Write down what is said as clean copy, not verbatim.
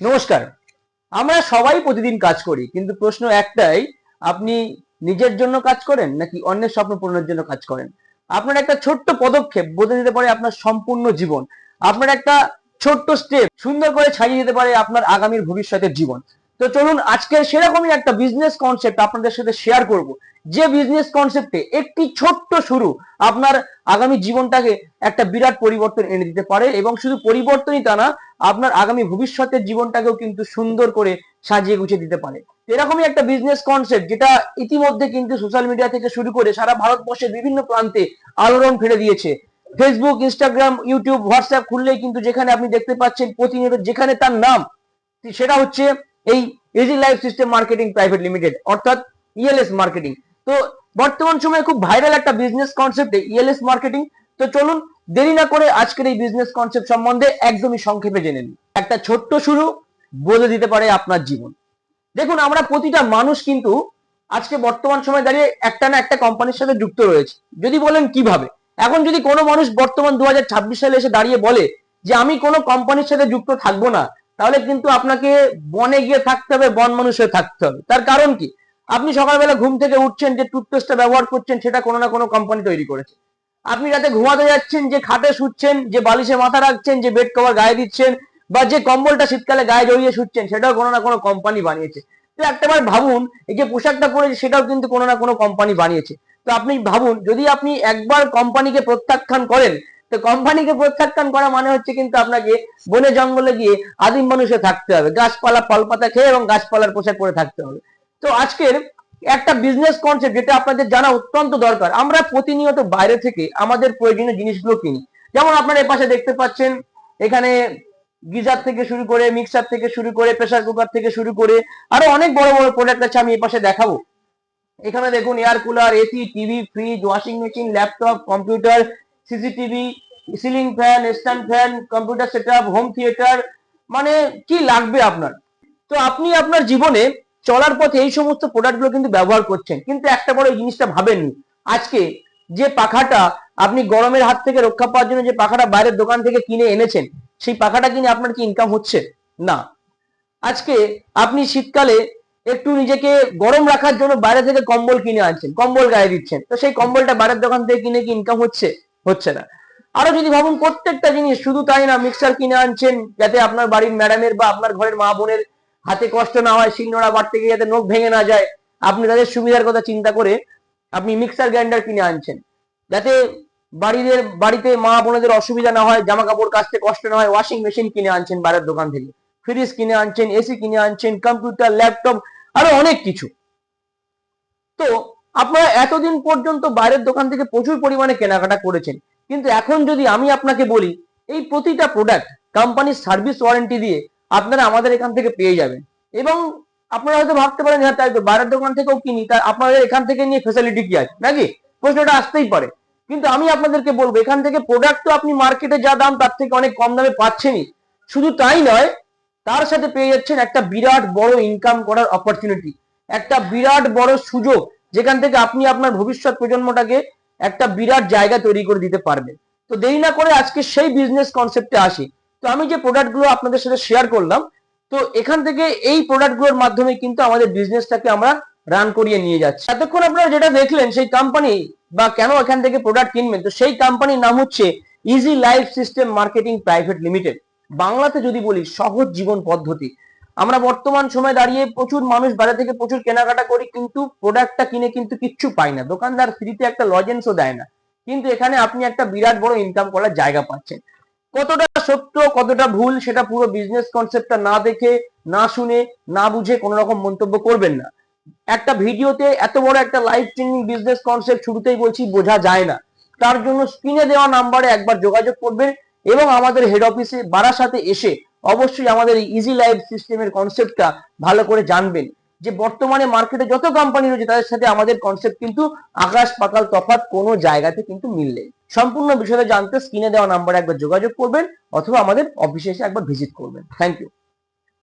নমস্কার। আমরা সবাই প্রতিদিন কাজ করি, কিন্তু প্রশ্ন একটাই, আপনি নিজের জন্য কাজ করেন নাকি অন্যের স্বপ্ন পূরণের জন্য কাজ করেন? আপনার একটা ছোট্ট পদক্ষেপ বদলে দিতে পারে আপনার সম্পূর্ণ জীবন। আপনার একটা ছোট্ট স্টেপ সুন্দর করে ছাড়িয়ে দিতে পারে আপনার আগামীর ভবিষ্যতের জীবন। তো চলুন আজকে সেরকমই একটা বিজনেস কনসেপ্ট আপনাদের সাথে শেয়ার করব, যে বিজনেস কনসেপ্টে একটি ছোট্ট শুরু আপনার আগামী জীবনটাকে একটা বিরাট পরিবর্তন এনে দিতে পারে, এবং শুধু পরিবর্তনই তা না, আপনার আগামী ভবিষ্যতের জীবনটাকেও কিন্তু সুন্দর করে সাজিয়ে গুছিয়ে দিতে পারে। এরকমই একটা বিজনেস কনসেপ্ট যেটা ইতিমধ্যে কিন্তু সোশ্যাল মিডিয়া থেকে শুরু করে সারা ভারতবর্ষের বিভিন্ন প্রান্তে আলোড়ন ফেলে দিয়েছে। ফেসবুক, ইনস্টাগ্রাম, ইউটিউব, হোয়াটসঅ্যাপ খুললেই কিন্তু যেখানে আপনি দেখতে পাচ্ছেন প্রতিনিয়ত যেখানে তার নাম, সেটা হচ্ছে এই easy life system marketing private limited, অর্থাৎ ইএলএস মার্কেটিং। তো বর্তমান সময়ে খুব ভাইরাল একটা বিজনেস কনসেপ্ট ইএলএস মার্কেটিং। তো চলুন দেরি না করে আজকের এই বিজনেস কনসেপ্ট সম্বন্ধে একদমই সংক্ষেপে জেনে নিই। একটা ছোট্ট শুরু বদলে দিতে পারে আপনার জীবন। দেখুন, আমরা প্রতিটা মানুষ কিন্তু আজকে বর্তমান সময় দাঁড়িয়ে একটা না একটা কোম্পানির সাথে যুক্ত রয়েছে। যদি বলেন কিভাবে, এখন যদি কোনো মানুষ বর্তমান 2026 সালে এসে দাঁড়িয়ে বলে যে আমি কোনো কোম্পানির সাথে যুক্ত থাকবো না, তাহলে কিন্তু আপনাকে বনে গিয়ে থাকতে হবে, বন মানুষ হয়ে থাকতে হবে। তার কারণ কি? আপনি সকালবেলা ঘুম থেকে উঠছেন, যে টুথপেস্টটা ব্যবহার করছেন সেটা কোনো না কোনো কোম্পানি তৈরি করেছে। আপনি রাতে ঘুমাতে যাচ্ছেন, যে খাটে শুচ্ছেন, যে বালিশে মাথা রাখছেন, যে বেড কভার গায়ে দিচ্ছেন, বা যে কম্বলটা শীতকালে গায়ে জড়িয়ে শুচ্ছেন, সেটাও কোনো না কোনো কোম্পানি বানিয়েছে। তো একটাবার ভাবুন, এই যে পোশাকটা পরেছে সেটাও কিন্তু কোনো না কোনো কোম্পানি বানিয়েছে। তো আপনি ভাবুন, যদি আপনি একবার কোম্পানিকে প্রত্যাখ্যান করেন, তো কোম্পানিকে প্রত্যাখ্যান করা মানে হচ্ছে কিন্তু আপনাকে বনে জঙ্গলে গিয়ে আদিম মানুষে থাকতে হবে, গাছপালা ফল পাতা খেয়ে এবং গাছপালার পোশাক পরে থাকতে হবে। তো আজকের একটা বিজনেস কনসেপ্ট যেটা আপনাদের জানা অত্যন্ত দরকার। আমরা প্রতিনিয়ত বাইরে থেকে আমাদের প্রয়োজনীয় জিনিসগুলো কিনি। যেমন আপনারা এপাশে দেখতে পাচ্ছেন, এখানে গিজার থেকে শুরু করে, মিক্সার থেকে শুরু করে, প্রেসার কুকার থেকে শুরু করে আরো অনেক বড় বড় প্রোডাক্ট আছে, আমি এপাশে দেখাবো। এখানে দেখুন, air cooler, AC, TV, fridge, washing machine, laptop, computer, CCTV, ceiling fan, stand fan, computer setup, home theatre, মানে কি লাগবে আপনার। তো আপনি আপনার জীবনে চলার পথে এই সমস্ত প্রোডাক্টগুলো কিন্তু ব্যবহার করছেন, কিন্তু একটা বড় জিনিসটা ভাবেননি। আজকে যে পাখাটা আপনি গরমের হাত থেকে রক্ষা পাওয়ার জন্য যে পাখাটা বাইরের দোকান থেকে কিনে এনেছেন, সেই পাখাটা কিনে আপনার কি ইনকাম হচ্ছে? না। আজকে আপনি শীতকালে একটু নিজেকে গরম রাখার জন্য বাইরে থেকে কম্বল কিনে আনছেন, কম্বল গায়ে দিচ্ছেন, তো সেই কম্বলটা বাইরের দোকান থেকে কিনে কি ইনকাম হচ্ছে? হচ্ছে না। আরো যদি ভাবুন, প্রত্যেকটা জিনিস, শুধু তাই না, মিক্সার কিনে আনছেন যাতে আপনার বাড়ির ম্যাডামের বা আপনার ঘরের মা বোনের হাতে কষ্ট না হয়, শিলনোড়া বাটতে গিয়ে যাতে নখ ভেঙে না যায়, আপনি তাদের সুবিধার কথা চিন্তা করে আপনি মিক্সার গ্রাইন্ডার কিনে আনছেন যাতে বাড়িতে মা বোনেদের অসুবিধা না হয়, জামা কাপড় কাচতে কষ্ট না হয়। ওয়াশিং মেশিন কিনে আনছেন বাইরের দোকান থেকে, ফ্রিজ কিনে আনছেন, এসি কিনে আনছেন, কম্পিউটার, ল্যাপটপ, আরো অনেক কিছু। তো আপনারা এতদিন পর্যন্ত বাইরের দোকান থেকে প্রচুর পরিমাণে কেনাকাটা করেছেন, কিন্তু এখন যদি আমি আপনাকে বলি, এই প্রতিটা প্রোডাক্ট কোম্পানির সার্ভিস ওয়ারেন্টি দিয়ে আপনারা আমাদের এখান থেকে পেয়ে যাবেন। এবং আপনারা হয়তো ভাবতে পারেন, হ্যাঁ তাই তো, বাইরের দোকান থেকেও কিনি, তার আপনাদের এখান থেকে নিয়ে ফ্যাসিলিটি কি আছে নাকি, প্রশ্নটা আসতেই পারে। কিন্তু আমি আপনাদেরকে বলবো, এখান থেকে প্রোডাক্ট তো আপনি মার্কেটে যা দাম তার থেকে অনেক কম দামে পাচ্ছেনই। শুধু তাই নয়, তার সাথে পেয়ে যাচ্ছেন একটা বিরাট বড় ইনকাম করার অপরচুনিটি, একটা বিরাট বড় সুযোগ, যেখান থেকে আপনি আপনার ভবিষ্যৎ প্রজন্মটাকে একটা বিরাট জায়গা তৈরি করে দিতে পারবেন। তো দেরি না করে আজকে সেই বিজনেস কনসেপ্টে আসি। তো আমি যে প্রোডাক্টগুলো আপনাদের সাথে শেয়ার করলাম, তো এখান থেকে এই প্রোডাক্টগুলোর মাধ্যমে কিন্তু আমাদের বিজনেসটাকে আমরা রান করিয়ে নিয়ে যাচ্ছি। এতক্ষণ আপনারা যেটা দেখলেন সেই কোম্পানি, বা কেন এখান থেকে প্রোডাক্ট কিনবেন, তো সেই কোম্পানির নাম হচ্ছে easy life system marketing private limited. বাংলাতে যদি বলি, সহজ জীবন পদ্ধতি। আমরা বর্তমান সময় দাঁড়িয়ে প্রচুর মানুষ বাইরে থেকে প্রচুর কেনাকাটা করি, কিন্তু প্রোডাক্টটা কিনে কিন্তু কিচ্ছু পাই না, দোকানদার ফ্রিতে একটা লজেন্সও দেয় না। কিন্তু এখানে আপনি একটা বিরাট বড় ইনকাম করার জায়গা পাচ্ছেন। কতটা সত্য কতটা ভুল সেটা পুরো বিজনেস কনসেপ্টটা না দেখে, না শুনে, না বুঝে কোনো রকম মন্তব্য করবেন না। একটা ভিডিওতে এত বড় একটা লাইফ চেঞ্জিং বিজনেস কনসেপ্ট শুরুতেই বলছি বোঝা যায় না। তার জন্য স্ক্রিনে দেওয়া নাম্বারে একবার যোগাযোগ করবেন, এবং আমাদের হেড অফিসে বারাসাতে এসে অবশ্যই আমাদের এই ইজি লাইফ সিস্টেমের কনসেপ্টটা ভালো করে জানবেন। যে বর্তমানে মার্কেটে যত কোম্পানি রয়েছে তাদের সাথে আমাদের কনসেপ্ট কিন্তু আকাশ পাতাল তফাৎ, কোনো জায়গাতে কিন্তু মিল নেই। সম্পূর্ণ বিষয়টা জানতে স্ক্রিনে দেওয়া নাম্বারে একবার যোগাযোগ করবেন, অথবা আমাদের অফিসে এসে একবার ভিজিট করবেন। Thank you.